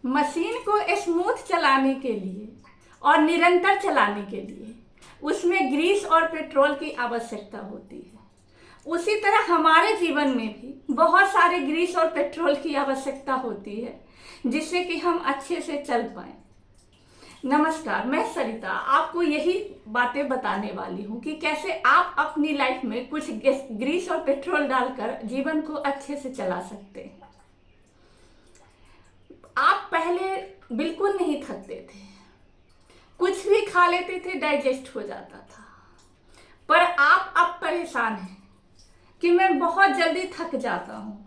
Machine को smooth चलाने के लिए और निरंतर चलाने के लिए उसमें ग्रीस और पेट्रोल की आवश्यकता होती है। उसी तरह हमारे जीवन में भी बहुत सारे ग्रीस और पेट्रोल की आवश्यकता होती है जिससे कि हम अच्छे से चल पाएं। नमस्कार, मैं सरिता आपको यही बातें बताने वाली हूँ कि कैसे आप अपनी लाइफ में कुछ ग्रीस और पेट्रोल डालकर जीवन को अच्छे से चला सकते हैं। आप पहले बिल्कुल नहीं थकते थे, कुछ भी खा लेते थे डाइजेस्ट हो जाता था, पर आप अब परेशान हैं कि मैं बहुत जल्दी थक जाता हूँ,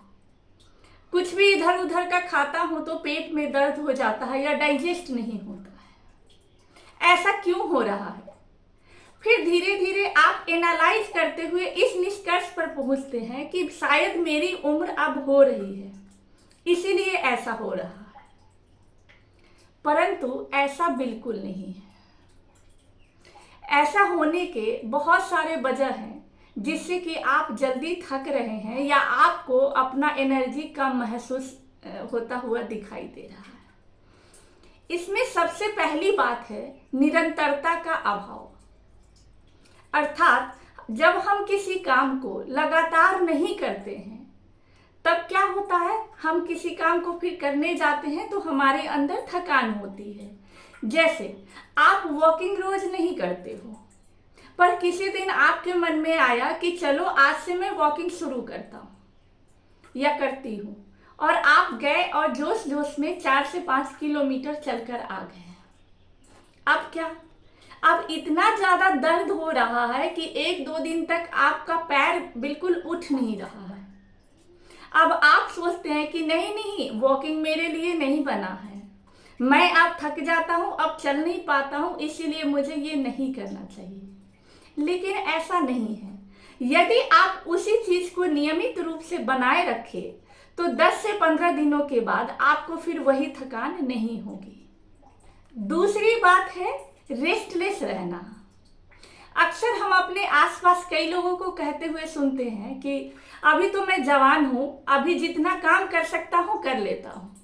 कुछ भी इधर उधर का खाता हूँ तो पेट में दर्द हो जाता है या डाइजेस्ट नहीं होता है। ऐसा क्यों हो रहा है? फिर धीरे धीरे आप एनालाइज करते हुए इस निष्कर्ष पर पहुंचते हैं कि शायद मेरी उम्र अब हो रही है, इसीलिए ऐसा हो रहा है। परंतु ऐसा बिल्कुल नहीं है। ऐसा होने के बहुत सारे वजह हैं जिससे कि आप जल्दी थक रहे हैं या आपको अपना एनर्जी कम महसूस होता हुआ दिखाई दे रहा है। इसमें सबसे पहली बात है निरंतरता का अभाव। अर्थात जब हम किसी काम को लगातार नहीं करते हैं तब क्या होता है, हम किसी काम को फिर करने जाते हैं तो हमारे अंदर थकान होती है। जैसे आप वॉकिंग रोज नहीं करते हो, पर किसी दिन आपके मन में आया कि चलो आज से मैं वॉकिंग शुरू करता हूँ या करती हूँ, और आप गए और जोश जोश में 4 से 5 किलोमीटर चलकर आ गए। अब क्या, अब इतना ज़्यादा दर्द हो रहा है कि 1-2 दिन तक आपका पैर बिल्कुल उठ नहीं रहा है। अब आप सोचते हैं कि नहीं नहीं, वॉकिंग मेरे लिए नहीं बना है, मैं अब थक जाता हूँ, अब चल नहीं पाता हूँ, इसीलिए मुझे ये नहीं करना चाहिए। लेकिन ऐसा नहीं है। यदि आप उसी चीज को नियमित रूप से बनाए रखें तो 10 से 15 दिनों के बाद आपको फिर वही थकान नहीं होगी। दूसरी बात है रेस्टलेस रहना। अक्सर हम अपने आसपास कई लोगों को कहते हुए सुनते हैं कि अभी तो मैं जवान हूँ, अभी जितना काम कर सकता हूँ कर लेता हूँ,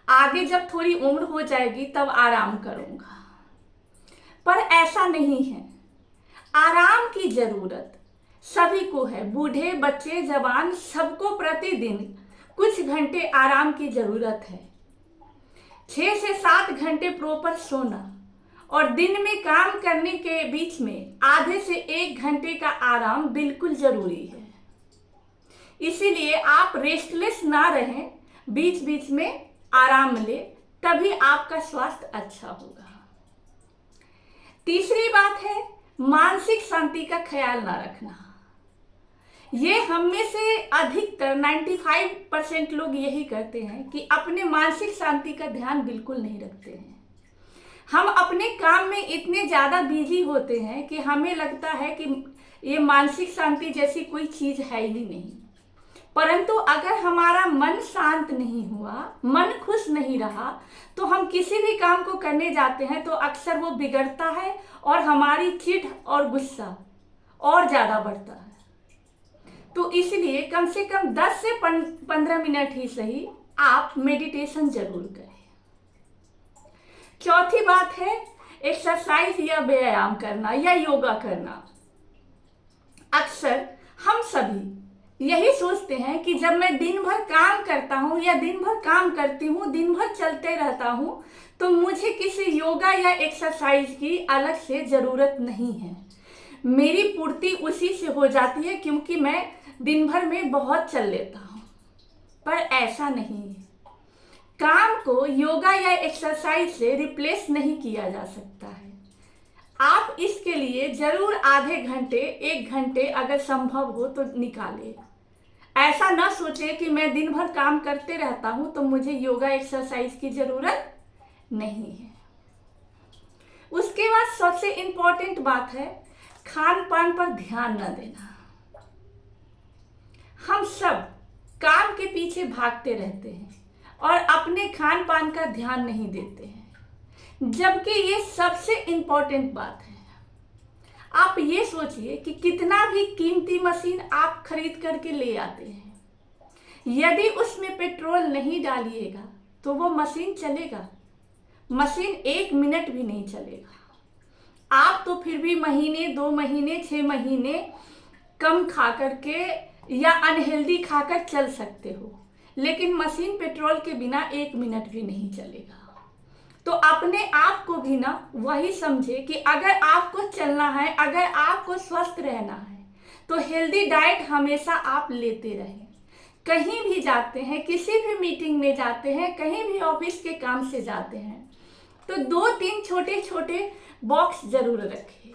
आगे जब थोड़ी उम्र हो जाएगी तब आराम करूँगा। पर ऐसा नहीं है। आराम की जरूरत सभी को है, बूढ़े बच्चे जवान सबको प्रतिदिन कुछ घंटे आराम की जरूरत है। 6 से 7 घंटे प्रॉपर सोना और दिन में काम करने के बीच में आधे से 1 घंटे का आराम बिल्कुल जरूरी है। इसीलिए आप रेस्टलेस ना रहें, बीच बीच में आराम ले, तभी आपका स्वास्थ्य अच्छा होगा। तीसरी बात है मानसिक शांति का ख्याल ना रखना। ये हम में से अधिकतर 95% लोग यही करते हैं कि अपने मानसिक शांति का ध्यान बिल्कुल नहीं रखते हैं। हम अपने काम में इतने ज़्यादा बिजी होते हैं कि हमें लगता है कि ये मानसिक शांति जैसी कोई चीज़ है ही नहीं। परंतु अगर हमारा मन शांत नहीं हुआ, मन खुश नहीं रहा, तो हम किसी भी काम को करने जाते हैं तो अक्सर वो बिगड़ता है और हमारी चिढ़ और गुस्सा और ज़्यादा बढ़ता है। तो इसलिए कम से कम 10 से 15 मिनट ही सही आप मेडिटेशन जरूर करें। चौथी बात है एक्सरसाइज या व्यायाम करना या योगा करना। अक्सर हम सभी यही सोचते हैं कि जब मैं दिन भर काम करता हूँ या दिन भर काम करती हूँ, दिन भर चलते रहता हूँ, तो मुझे किसी योगा या एक्सरसाइज की अलग से ज़रूरत नहीं है। मेरी पूर्ति उसी से हो जाती है क्योंकि मैं दिन भर में बहुत चल लेता हूँ। पर ऐसा नहीं है। काम को योगा या एक्सरसाइज से रिप्लेस नहीं किया जा सकता है। आप इसके लिए ज़रूर आधे घंटे 1 घंटे अगर संभव हो तो निकालें। ऐसा ना सोचें कि मैं दिन भर काम करते रहता हूँ तो मुझे योगा एक्सरसाइज की ज़रूरत नहीं है। उसके बाद सबसे इम्पोर्टेंट बात है खान पान पर ध्यान न देना। हम सब काम के पीछे भागते रहते हैं और अपने खान पान का ध्यान नहीं देते हैं, जबकि ये सबसे इम्पोर्टेंट बात है। आप ये सोचिए कि कितना भी कीमती मशीन आप खरीद करके ले आते हैं, यदि उसमें पेट्रोल नहीं डालिएगा तो वो मशीन चलेगा? मशीन 1 मिनट भी नहीं चलेगा। आप तो फिर भी महीने, 2 महीने, 6 महीने कम खा करके या अनहेल्दी खाकर चल सकते हो, लेकिन मशीन पेट्रोल के बिना 1 मिनट भी नहीं चलेगा। तो अपने आप को भी ना वही समझे कि अगर आपको चलना है, अगर आपको स्वस्थ रहना है, तो हेल्दी डाइट हमेशा आप लेते रहें। कहीं भी जाते हैं, किसी भी मीटिंग में जाते हैं, कहीं भी ऑफिस के काम से जाते हैं, तो 2-3 छोटे छोटे बॉक्स जरूर रखें,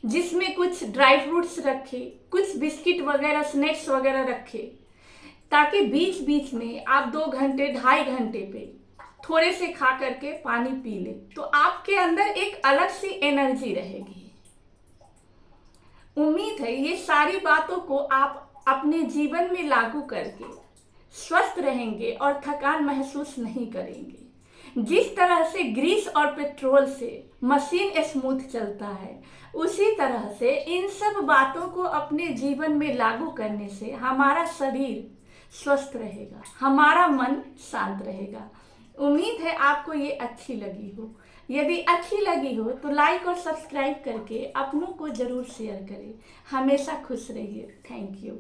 जिसमें कुछ ड्राई फ्रूट्स रखे, कुछ बिस्किट वगैरह, स्नैक्स वगैरह रखे, ताकि बीच बीच में आप 2 घंटे, 2.5 घंटे पे थोड़े से खा करके पानी पी ले, तो आपके अंदर एक अलग सी एनर्जी रहेगी। उम्मीद है ये सारी बातों को आप अपने जीवन में लागू करके स्वस्थ रहेंगे और थकान महसूस नहीं करेंगे। जिस तरह से ग्रीस और पेट्रोल से मशीन स्मूथ चलता है, उसी तरह से इन सब बातों को अपने जीवन में लागू करने से हमारा शरीर स्वस्थ रहेगा, हमारा मन शांत रहेगा। उम्मीद है आपको ये अच्छी लगी हो। यदि अच्छी लगी हो तो लाइक और सब्सक्राइब करके अपनों को जरूर शेयर करें। हमेशा खुश रहिए। Thank you.